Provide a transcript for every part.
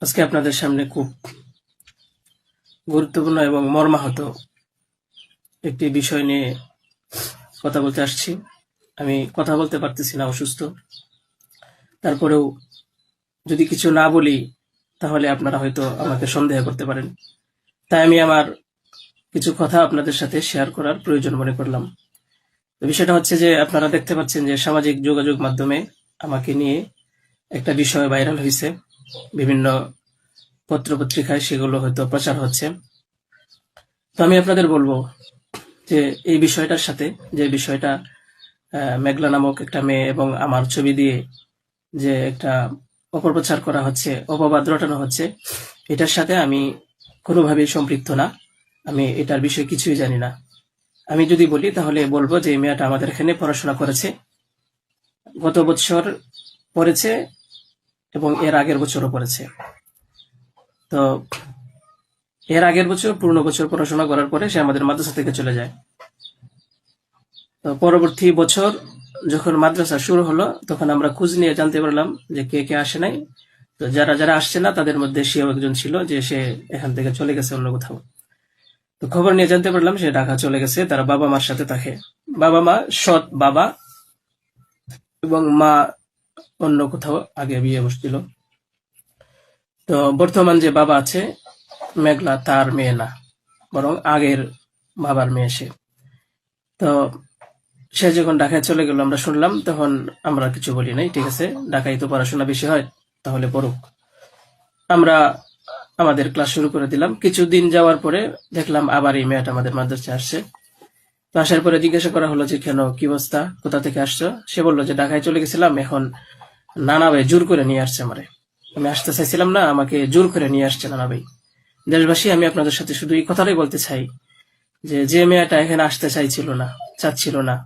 আজকে আপনাদের সামনে খুব গুরুত্বপূর্ণ এবং মর্মাহত একটি বিষয় নিয়ে কথা বলতে আসছি। আমি কথা বলতে পারতেছি না, অসুস্থ। তারপরেও যদি কিছু না বলি তাহলে আপনারা হয়তো আমাকে সন্দেহ করতে পারেন। তাই আমি আমার কিছু কথা আপনাদের সাথে শেয়ার করার প্রয়োজন মনে করলাম। তো বিষয়টা হচ্ছে যে আপনারা দেখতে পাচ্ছেন যে সামাজিক যোগাযোগ মাধ্যমে আমাকে নিয়ে একটা বিষয় ভাইরাল হয়েছে, বিভিন্ন পত্রপত্রিকায় সেগুলো হয়তো প্রচার হচ্ছে। তো আমি আপনাদের বলবো যে এই বিষয়টার সাথে, যে বিষয়টা মেঘলা নামক একটা মেয়ে এবং আমার ছবি দিয়ে যে একটা অপপ্রচার করা হচ্ছে, অপবাদ রটানো হচ্ছে, এটার সাথে আমি কোনোভাবেই সম্পৃক্ত না। আমি এটার বিষয়ে কিছুই জানি না। আমি যদি বলি তাহলে বলবো যে এই মেয়েটা আমাদের এখানে পড়াশোনা করেছে, গত বছর পড়েছে এবং এর আগের বছরও পড়েছে। তো এর আগের বছর পূর্ণ বছর পড়াশোনা করার পরে সে আমাদের মাদ্রাসা থেকে চলে যায়। তো পরবর্তী বছর যখন মাদ্রাসা শুরু হলো তখন আমরা খোঁজ নিয়ে জানতে পারলাম যে কে কে আসে নাই। তো যারা যারা আসছে না তাদের মধ্যে সেও একজন ছিল, যে সে এখান থেকে চলে গেছে অন্য কোথাও। তো খবর নিয়ে জানতে পারলাম সে ঢাকা চলে গেছে, তার বাবা মার সাথে থাকে। বাবা মা সৎ বাবা, এবং মা অন্য কোথাও আগে বিয়ে বসছিল। তো বর্তমান যে বাবা আছে মেঘলা, তার মেয়ে না, বরং আগের বাবার মেয়ে সে। তো সে যখন ঢাকায় চলে গেল আমরা শুনলাম, তখন আমরা কিছু বলি নাই, ঠিক আছে, ঢাকায় তো পড়াশোনা বেশি হয়, তাহলে পড়ুক। আমরা আমাদের ক্লাস শুরু করে দিলাম। কিছুদিন যাওয়ার পরে দেখলাম আবার এই মেয়েটা আমাদের মাদ্রাসায় আসছে। তো আসার পরে জিজ্ঞাসা করা হলো যে কেন, কি অবস্থা, কোথা থেকে আসছো? সে বললো যে ঢাকায় চলে গেছিলাম, এখন নানা ভাই জোর করে নিয়ে আসছে আমারে। আমি আসতে চাইছিলাম না, আমাকে জোর করে নিয়ে আসছে নানা ভাই। দেশবাসী, আমি আপনাদের সাথে শুধু এই কথাটাই বলতে চাই যে যে মেয়েটা এখানে আসতে চাচ্ছিল না,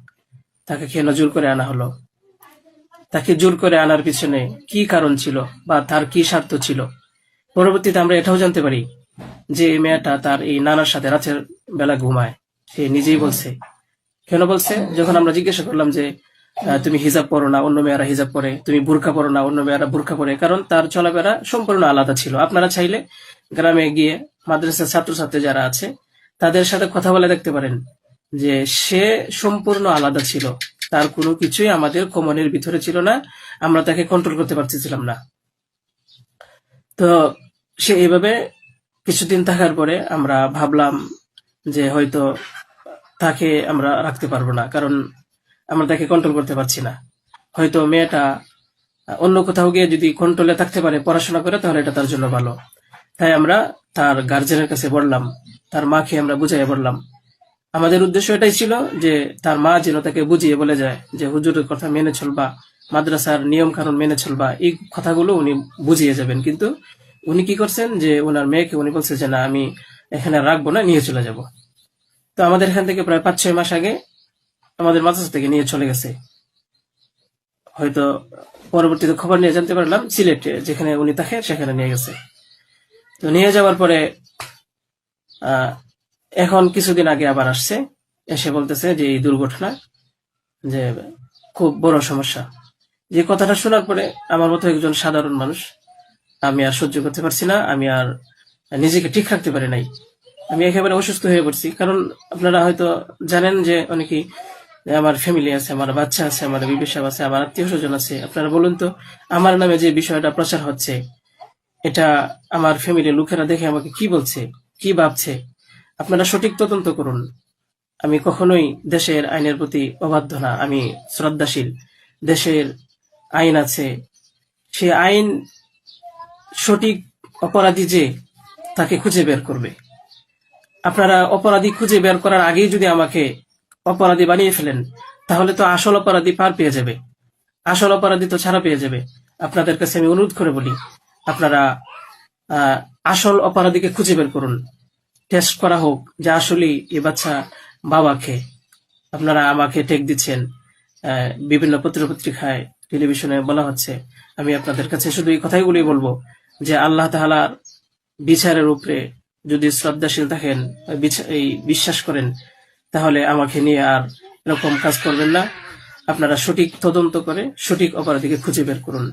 তাকে কেন জোর করে আনা হলো? তাকে জোর করে আনার পিছনে কি কারণ ছিল বা তার কি স্বার্থ ছিল? পরবর্তীতে আমরা এটাও জানতে পারি যে এই মেয়েটা তার এই নানার সাথে রাতের বেলা ঘুমায়। সে নিজেই বলছে। কেন বলছে? যখন আমরা জিজ্ঞাসা করলাম যে তুমি হিজাব পরো না, অন্য মেয়েরা হিজাব পরে, তুমি বুরকা পরো না, অন্য মেয়েরা বুরকা পরে, কারণ তার চলাফেরা সম্পূর্ণ আলাদা ছিল। আপনারা চাইলে গ্রামে গিয়ে মাদ্রাসার ছাত্রছাত্রী যারা আছে তাদের সাথে কথা বলে দেখতে পারেন যে সে সম্পূর্ণ আলাদা ছিল। তার কোনো কিছুই আমাদের কমনের ভিতরে ছিল না, আমরা তাকে কন্ট্রোল করতে পারতেছিলাম না। তো সে এইভাবে কিছুদিন থাকার পরে আমরা ভাবলাম যে হয়তো তাকে আমরা রাখতে পারবো না, কারণ আমরা তাকে কন্ট্রোল করতে পারছি না। হয়তো মেয়েটা অন্য কোথাও গিয়ে যদি কন্ট্রোলে থাকতে পারে, পড়াশোনা করে, তাহলে এটা তার জন্য ভালো। তাই আমরা তার গার্জেনের কাছে বললাম, তার মাকে আমরা বুঝাইয়া বললাম। আমাদের উদ্দেশ্য এটাই ছিল যে তার মা যেন তাকে বুঝিয়ে বলে যায় যে হুজুরের কথা মেনে চলবা, মাদ্রাসার নিয়ম কানুন মেনে চলবা, এই কথাগুলো উনি বুঝিয়ে যাবেন। কিন্তু উনি কি করছেন যে ওনার মেয়েকে উনি বলছে যে না, আমি এখানে রাখবো না, নিয়ে চলে যাব। তো আমাদের এখান থেকে প্রায় 5-6 মাস আগে আমাদের মাদ্রাসা থেকে নিয়ে চলে গেছে। হয়তো পরবর্তীতে খবর নিয়ে জানতে পারলাম সিলেটে যেখানে উনি থাকে সেখানে নিয়ে গেছে। তো নিয়ে যাওয়ার পরে এখন কিছুদিন আগে আবার আসছে, এসে বলতেছে যে এই দুর্ঘটনা, যে খুব বড় সমস্যা। যে কথাটা শোনার পরে আমার মতো একজন সাধারণ মানুষ, আমি আর সহ্য করতে পারছি না, আমি আর নিজেকে ঠিক রাখতে পারি নাই। আমি একেবারে অসুস্থ হয়ে পড়ছি। কারণ আপনারা হয়তো জানেন যে অনেকেই, আমার ফ্যামিলি আছে, আমার বাচ্চা আছে, আমার বিবি সাহেব আছে, আমার আত্মীয় স্বজন আছে। আপনারা বলুন তো, আমার নামে যে বিষয়টা প্রচার হচ্ছে, এটা আমার ফ্যামিলির লোকেরা দেখে আমাকে কি বলছে, কি ভাবছে? আপনারা সঠিক তদন্ত করুন। আমি কখনোই দেশের আইনের প্রতি অবাধ্য না, আমি শ্রদ্ধাশীল। দেশের আইন আছে, সে আইন সঠিক অপরাধী যে তাকে খুঁজে বের করবে। আপনারা অপরাধী খুঁজে বের করার আগেই যদি আমাকে অপরাধী বানিয়ে ফেলেন, তাহলে তো আসল অপরাধী পার পেয়ে যাবে, আসল অপরাধী তো ছাড়া পেয়ে যাবে। আপনাদের কাছে আমি অনুরোধ করে বলি, আপনারা আসল অপরাধীকে খুঁজে বের করুন। টেস্ট করা হোক যে আসলে এই বাচ্চা বাবাকে। আপনারা আমাকে টেক দিচ্ছেন, বিভিন্ন পত্রপত্রিকায়, টেলিভিশনে বলা হচ্ছে। আমি আপনাদের কাছে শুধু এই কথাইগুলি বলবো যে আল্লাহ তাআলার বিচারের উপরে যদি শ্রদ্ধাশীল থাকেন, এই বিশ্বাস করেন, তাহলে আমাকে নিয়ে আর এরকম কাজ করবেন না। আপনারা সঠিক তদন্ত করে সঠিক অপরাধীকে খুঁজে বের করুন।